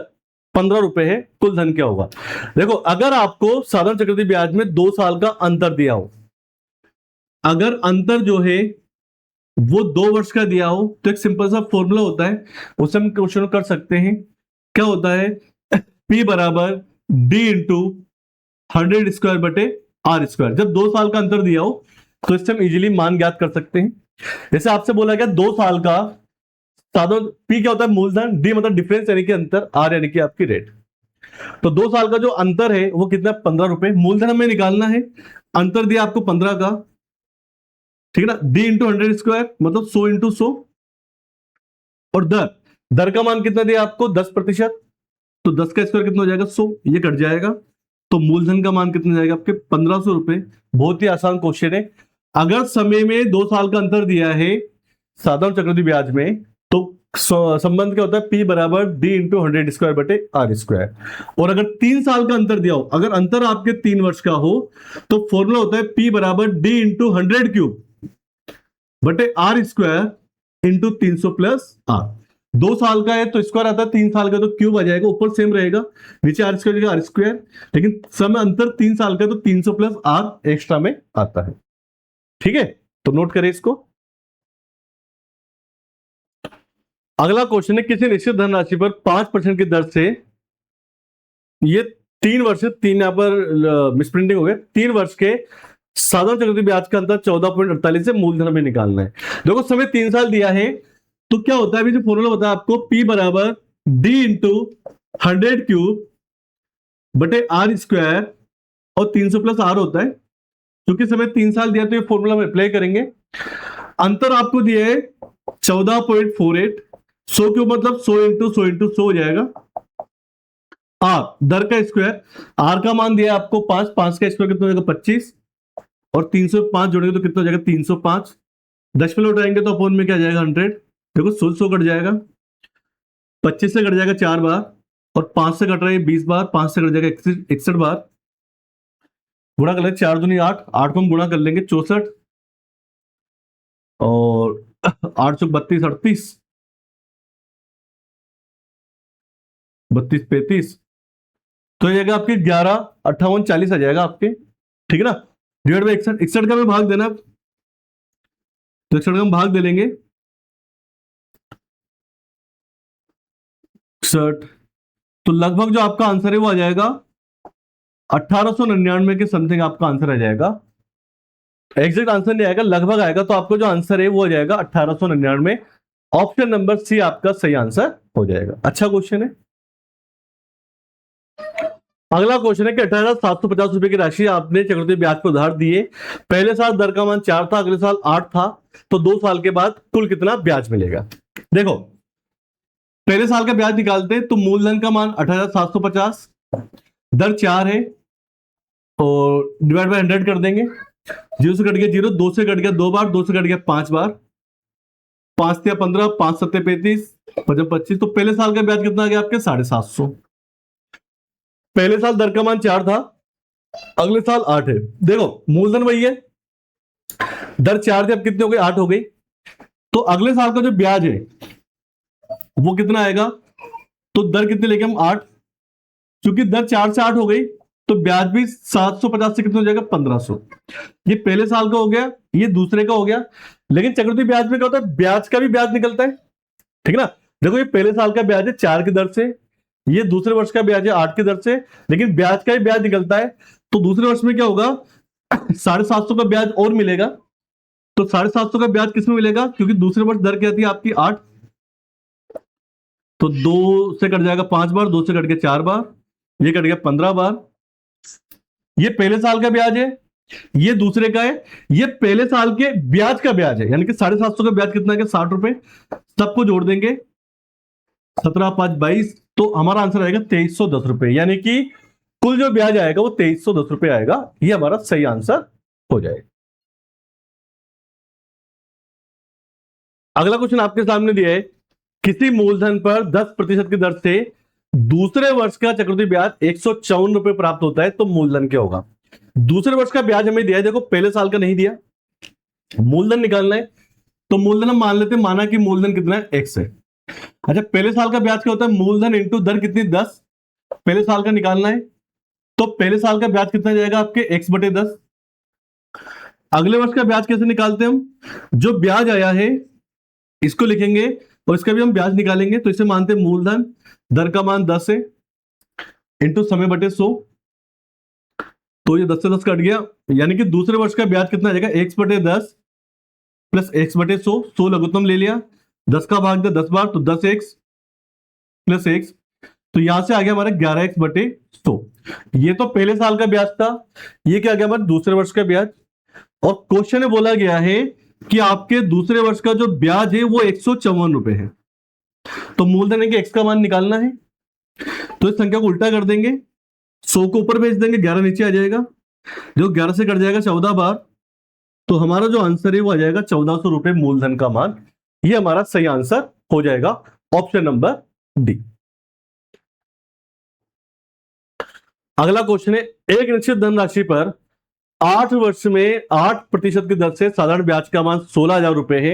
15 रुपए है, कुल धन क्या होगा। देखो अगर आपको साधारण चक्रवृद्धि ब्याज में 2 साल का अंतर दिया हो, अगर अंतर जो है वो 2 वर्ष का दिया हो, तो एक सिंपल सा फॉर्मूला होता है, उससे हम क्वेश्चन कर सकते हैं। क्या होता है, P बराबर D इंटू 100² जब 2 साल का अंतर दिया हो तो इससे हम इजीली मान ज्ञात कर सकते हैं। जैसे आपसे बोला गया 2 साल का साधारण, P क्या होता है, मूलधन, D मतलब डिफरेंस यानी कि अंतर, R यानी कि आपकी रेट। तो 2 साल का जो अंतर है वो कितना, 15 रुपए, मूलधन हमें निकालना है, अंतर दिया आपको 15 का, ठीक है ना। D इंटू 100² मतलब 100 इंटू 100, और दर का मान कितना दिया आपको, 10%, तो 10 का स्क्वायर कितना हो जाएगा, 100, ये कट जाएगा, तो मूलधन का मान कितना जाएगा आपके 1500 रुपए। बहुत ही आसान क्वेश्चन है। अगर समय में 2 साल का अंतर दिया है साधारण चक्रवृद्धि ब्याज में, तो संबंध क्या होता है, P बराबर D इंटू 100²/R²। और अगर 3 साल का अंतर दिया हो, अगर अंतर आपके 3 वर्ष का हो, तो फॉर्मूला होता है P बराबर D into 100³ into 300 plus R। 2 साल का है तो स्क्वायर आता है, 3 साल का तो क्यूब आ जाएगा, ऊपर सेम रहेगा, नीचे R², लेकिन समय अंतर 3 साल का तो 300 प्लस R एक्स्ट्रा में आता है, ठीक है। तो नोट करें इसको। अगला क्वेश्चन है, किसी निश्चित धनराशि पर 5% की दर से, ये 3 वर्ष, 3 यहां पर मिसप्रिंटिंग हो गया, 3 वर्ष के साधारण चक्रवृद्धि ब्याज का अंतर 14.48 से मूलधन में निकालना है। देखो समय 3 साल दिया है, तो क्या होता है, अभी जो फॉर्मूला बताया आपको, P बराबर D इंटू 100 क्यूब बटे R स्क्वायर और 300 प्लस R होता है। क्योंकि समय 3 साल दिया तो ये फॉर्मूला में अप्लाई करेंगे। अंतर आपको दिया है 14.48, 100 क्यूब मतलब 100 इंटू 100 इंटू 100 हो जाएगा। R दर का स्क्वायर, R का मान दिया है आपको 5, 5 का स्क्वायर कितना हो जाएगा 25, और 305 जोड़ेंगे तो कितना हो जाएगा 305, दशमलव उठाएंगे तो अपोन में क्या जाएगा 100। देखो 100 कट जाएगा, 25 से कट जाएगा 4 बार, और 5 से कट रहा है 20 बार, 5 से कट जाएगा 61 बार। गुणा कर लेंगे, 4 दूनी 8, 8 को हम गुणा कर लेंगे 64, और 8 चौक 32, 38, 32 35, तो ये आपके 11 58 40 आ जाएगा आपके, ठीक है ना। डिवाइड बाई 61, 61 का भी भाग देना, तो 61 का हम भाग दे लेंगे 61, तो लगभग जो आपका आंसर है वो आ जाएगा 1899 के समथिंग आपका आंसर आ जाएगा। एग्जैक्ट आंसर नहीं आएगा, लगभग आएगा, तो आपको जो आंसर है वो आ जाएगा 1899। ऑप्शन नंबर सी आपका सही आंसर हो जाएगा। अच्छा क्वेश्चन है। अगला क्वेश्चन है कि 18,750 रुपए की राशि आपने चक्रवृद्धि ब्याज पर उधार दिए, पहले साल दर का मान 4 था, अगले साल 8 था, तो 2 साल के बाद कुल कितना ब्याज मिलेगा। देखो पहले साल का ब्याज निकालते तो मूलधन का मान 18,750, दर 4 है, और डिवाइड बाय 100 कर देंगे, 0 से कट गया 0, 2 से कट गया 2 बार, 2 से कट गया 5 बार, 5 या 15, 5 7 35, 25, तो पहले साल का ब्याज कितना आ गया आपके 750। पहले साल दर का मान 4 था, अगले साल 8 है। देखो मूलधन वही है, दर 4 थी, अब कितनी हो गई 8 हो गई, तो अगले साल का जो ब्याज है वो कितना आएगा, तो दर कितने लेके हम 8, क्योंकि दर 4 से 8 हो गई, तो ब्याज भी 750 से कितना हो जाएगा 1500। ये पहले साल का हो गया, ये दूसरे का हो गया। लेकिन चक्रवृद्धि ब्याज में क्या होता है, ब्याज का भी ब्याज निकलता है, ठीक है ना। देखो ये पहले साल का ब्याज है 4 की दर से, ये दूसरे वर्ष का ब्याज है 8 की दर से, लेकिन ब्याज का ही ब्याज निकलता है, तो दूसरे वर्ष में क्या होगा 750 का ब्याज और मिलेगा। तो 750 का ब्याज किसमें मिलेगा, क्योंकि दूसरे वर्ष दर क्या थी आपकी 8, तो 2 से कट जाएगा 5 बार, 2 से कट गया 4 बार, ये कट गया 15 बार। ये पहले साल का ब्याज है, ये दूसरे का है, ये पहले साल के ब्याज का ब्याज है, यानी कि 750 का ब्याज कितना है 60 रुपए, सबको जोड़ देंगे 17 5 22, तो हमारा आंसर आएगा 2310 रुपए, यानी कि कुल जो ब्याज आएगा वो 2310 रुपए आएगा। ये हमारा सही आंसर हो जाएगा। अगला क्वेश्चन आपके सामने दिया है, किसी मूलधन पर 10% की दर से दूसरे वर्ष का चक्रवृद्धि ब्याज 154 रुपए प्राप्त होता है, तो मूलधन क्या होगा। दूसरे वर्ष का ब्याज हमें दिया है, देखो पहले साल का नहीं दिया, मूलधन निकालना है, तो मूलधन हम मान लेते हैं, माना कि मूलधन कितना है x है। अच्छा पहले साल का ब्याज क्या होता है, मूलधन इंटू दर कितनी 10, पहले साल का निकालना है, तो पहले साल का ब्याज कितना जाएगा आपके x बटे 10। अगले वर्ष का ब्याज कैसे निकालते हैं हम, जो ब्याज आया है इसको लिखेंगे और इसका भी हम ब्याज निकालेंगे, तो इसे मानते हैं मूलधन, दर का मान 10 है, इंटू समय बटे 100, तो ये 10 से 10 कट गया, यानी कि दूसरे वर्ष का ब्याज कितना आ जाएगा x बटे 10 प्लस x बटे 100, 100 लघुत्तम ले लिया, 10 का भाग दिया 10 बार, तो 10x प्लस x, तो यहां से आ गया हमारा 11x बटे 100। ये तो पहले साल का ब्याज था, ये क्या आ गया हमारा दूसरे वर्ष का ब्याज, और क्वेश्चन में बोला गया है कि आपके दूसरे वर्ष का जो ब्याज है वो 154 रुपए है, तो मूलधन है कि x का मान निकालना है, तो इस संख्या को उल्टा कर देंगे, 100 को ऊपर भेज देंगे, 11 नीचे आ जाएगा, जो 11 से कट जाएगा 14 बार, तो हमारा जो आंसर है वो आ जाएगा 1400 रुपए मूलधन का मान। ये हमारा सही आंसर हो जाएगा, ऑप्शन नंबर डी। अगला क्वेश्चन है, एक निश्चित धनराशि पर 8 वर्ष में 8% की दर से साधारण ब्याज का मान 16,000 रुपए है,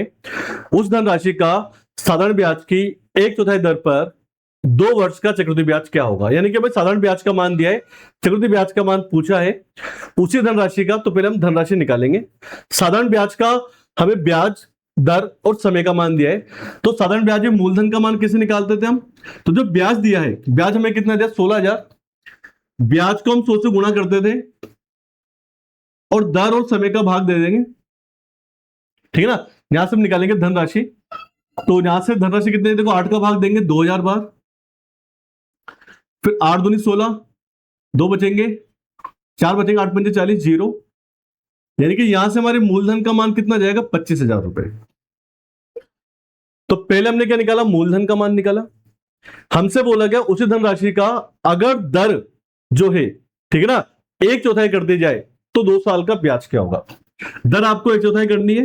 उस धनराशि का साधारण ब्याज की 1/4 दर पर 2 वर्ष का चक्रवृद्धि ब्याज क्या होगा। यानी कि भाई साधारण ब्याज का मान दिया है, चक्रवृद्धि ब्याज का मान पूछा है उसी धनराशि का, तो पहले हम धनराशि निकालेंगे। साधारण ब्याज का हमें ब्याज दर और समय का मान दिया है। तो साधारण ब्याज में मूलधन का मान कैसे निकालते थे हम? तो जो ब्याज दिया है, ब्याज हमें कितना दिया? 16,000। ब्याज को हम 100 से गुणा करते थे और दर और समय का भाग दे देंगे, ठीक है ना। यहां से हम निकालेंगे धनराशि। तो यहां से धनराशि कितने? देखो 8 का भाग देंगे 2000 बार, फिर 8 दूनी 16, 2 बचेंगे, 4 बचेंगे, 8 पंजे 40, 0। यानी कि यहां से हमारे मूलधन का मान कितना जाएगा? 25,000 रुपए। तो पहले हमने क्या निकाला? मूलधन का मान निकाला। हमसे बोला गया उसी धनराशि का अगर दर जो है, ठीक है ना, 1/4 कर दी जाए तो 2 साल का ब्याज क्या होगा? दर आपको 1/4 करनी है,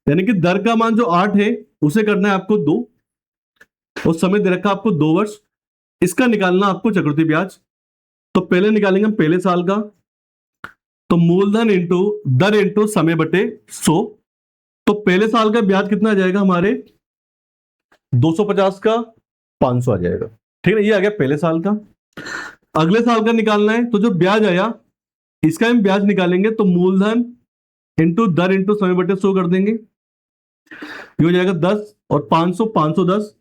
यानी कि दर का मान जो 8 है उसे करना है आपको 2, और समय दे रखा आपको 2 वर्ष। इसका निकालना आपको चक्रवृद्धि ब्याज। तो पहले निकालेंगे हम पहले साल का, तो मूलधन इंटू दर इंटू समय बटे 100। तो पहले साल का ब्याज कितना आ जाएगा हमारे? 250 का 500 आ जाएगा, ठीक है। ये आ गया पहले साल का। अगले साल का निकालना है, तो जो ब्याज आया इसका हम ब्याज निकालेंगे, तो मूलधन इंटू दर इंटू समय बटे 100 कर देंगे, ये हो जाएगा 10 और 500, 510।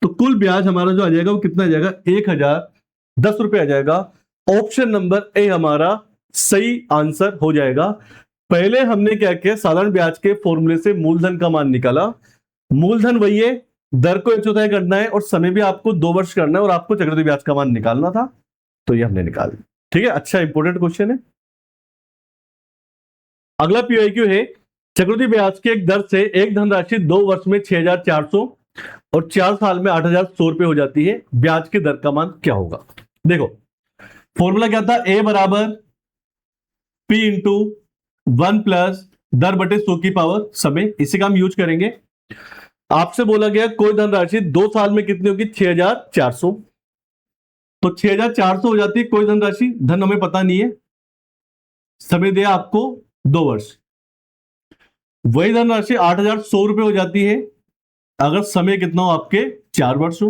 तो कुल ब्याज हमारा जो आ जाएगा वो कितना आ जाएगा? 1010 रुपए आ जाएगा। ऑप्शन नंबर ए हमारा सही आंसर हो जाएगा। पहले हमने क्या किया? साधारण ब्याज के फॉर्मूले से मूलधन का मान निकाला। मूलधन वही है, दर को 1/4 करना है और समय भी आपको 2 वर्ष करना है और आपको चक्रवृद्धि ब्याज का मान निकालना था, तो ये हमने निकाल दिया, ठीक है। अच्छा इंपोर्टेंट क्वेश्चन है। अगला पीवाईक्यू है, चक्रवृद्धि ब्याज की एक दर से एक धनराशि 2 वर्ष में 6,400 और 4 साल में 8,100 रुपए हो जाती है, ब्याज की दर का मान क्या होगा? देखो फॉर्मूला क्या था? ए बराबर पी इंटू 1 प्लस दर बटे 100 की पावर समय। इसी का हम यूज करेंगे। आपसे बोला गया कोई धनराशि 2 साल में कितनी होगी? 6,400। तो 6,400 हो जाती है कोई धनराशि, धन हमें पता नहीं है, समय दिया आपको 2 वर्ष। वही धनराशि 8,100 रुपए हो जाती है अगर समय कितना हो? आपके 4 वर्ष हो।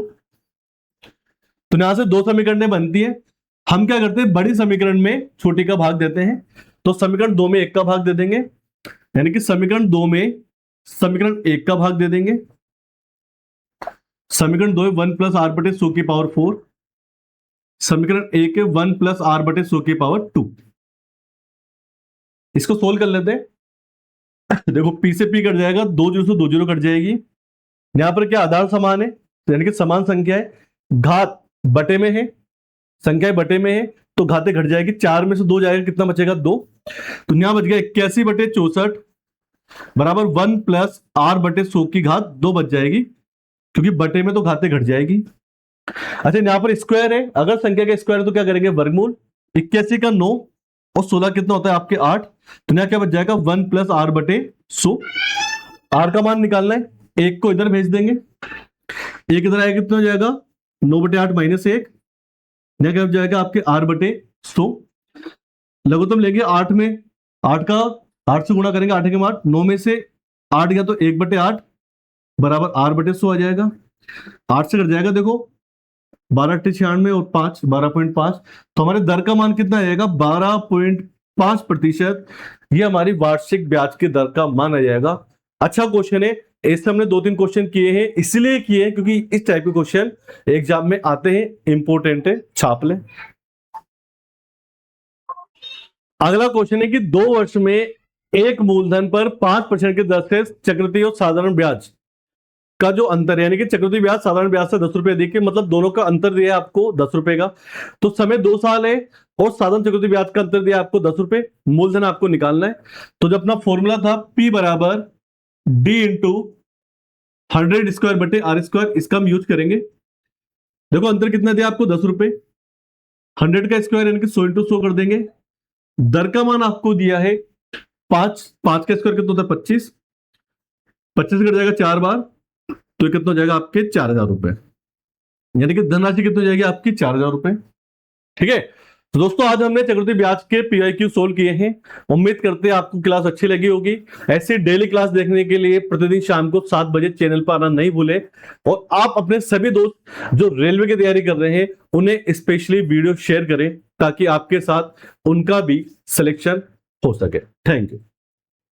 तो यहां से 2 समीकरणें बनती है। हम क्या करते हैं? बड़ी समीकरण में छोटी का भाग देते हैं। तो समीकरण 2 में 1 का भाग दे देंगे, यानी कि समीकरण 2 में समीकरण 1 का भाग दे देंगे। समीकरण 2 है 1 प्लस आर बटे 100 की पावर 4। समीकरण 1 है 1 प्लस आर बटे 100 की पावर 2। इसको सोल्व कर लेते हैं। देखो पी से पी कट जाएगा, 2 जीरो से 2 जीरो कट जाएगी। यहां पर क्या आधार समान है, यानी कि समान संख्या है, घात बटे में है, संख्याएं बटे में है, तो घातें घट जाएगी। 4 में से 2 जाएगा, कितना बचेगा? 2। तो यहां बच गया 81 बटे 64 बराबर 1 प्लस आर बटे 100 की घात 2 बच जाएगी, क्योंकि बटे में तो घातें घट जाएगी। अच्छा यहां पर स्क्वायर है, अगर संख्या का स्क्वायर है तो क्या करेंगे? वर्गमूल। 81 का 9 और 16 कितना होता है आपके? 8। तो यहां क्या बच जाएगा? 1 प्लस आर बटे 100। आर का मान निकालना है, 1 को इधर भेज देंगे, 1 इधर आएगा, कितना हो जाएगा? 9 बटे 8 माइनस 1, यहां क्या बच जाएगा आपके? आर बटे 100। लघुत्तम लेंगे 8 में, 8 का 8 से गुणा करेंगे, 8 के 8, 9 में से 8 गया तो 1 बटे 8 बराबर आर बटे 100 आ जाएगा। 8 से कट जाएगा, देखो 12 अट्ठे 96 और 5 12.5। तो हमारे दर का मान कितना आएगा? 12.5%। ये हमारी वार्षिक ब्याज की दर का मान आ जाएगा। अच्छा क्वेश्चन है, ऐसे हमने 2-3 क्वेश्चन किए हैं, इसलिए किए हैं क्योंकि इस टाइप के क्वेश्चन एग्जाम में आते हैं, इंपोर्टेंट है, छाप लें। अगला क्वेश्चन है कि 2 वर्ष में एक मूलधन पर 5% की दर से चक्रवृद्धि और साधारण ब्याज का जो अंतर है, यानी कि चक्रवृद्धि ब्याज साधारण ब्याज से 10 रुपए अधिक है, मतलब दोनों का अंतर दिया है आपको 10 रुपए का। तो समय 2 साल है और साधारण चक्रवृद्धि ब्याज का अंतर दिया आपको 10 रुपए, मूलधन आपको निकालना है। तो जो अपना फॉर्मूला था P बराबर D इंटू 100 स्क्वायर बटे आर स्क्वायर, इसका हम यूज करेंगे। देखो अंतर कितना दिया आपको? 10 रुपए। 100 का स्क्वायर यानी कि 100 इंटू 100 कर देंगे। दर का मान आपको दिया है 5, 5 का स्क्वायर कितना होता है? 25, 25 कट जाएगा 4 बार, तो कितना हो जाएगा आपके? 4,000 रुपए, यानी कि धनराशि कितनी हो जाएगी आपकी? 4,000 रुपए, ठीक है। तो दोस्तों आज हमने चक्रवृद्धि ब्याज के पीवाईक्यू सोल्व किए हैं। उम्मीद करते हैं आपको क्लास अच्छी लगी होगी। ऐसी डेली क्लास देखने के लिए प्रतिदिन शाम को 7 बजे चैनल पर आना नहीं भूलें, और आप अपने सभी दोस्त जो रेलवे की तैयारी कर रहे हैं उन्हें स्पेशली वीडियो शेयर करें ताकि आपके साथ उनका भी सिलेक्शन हो सके। Thank you.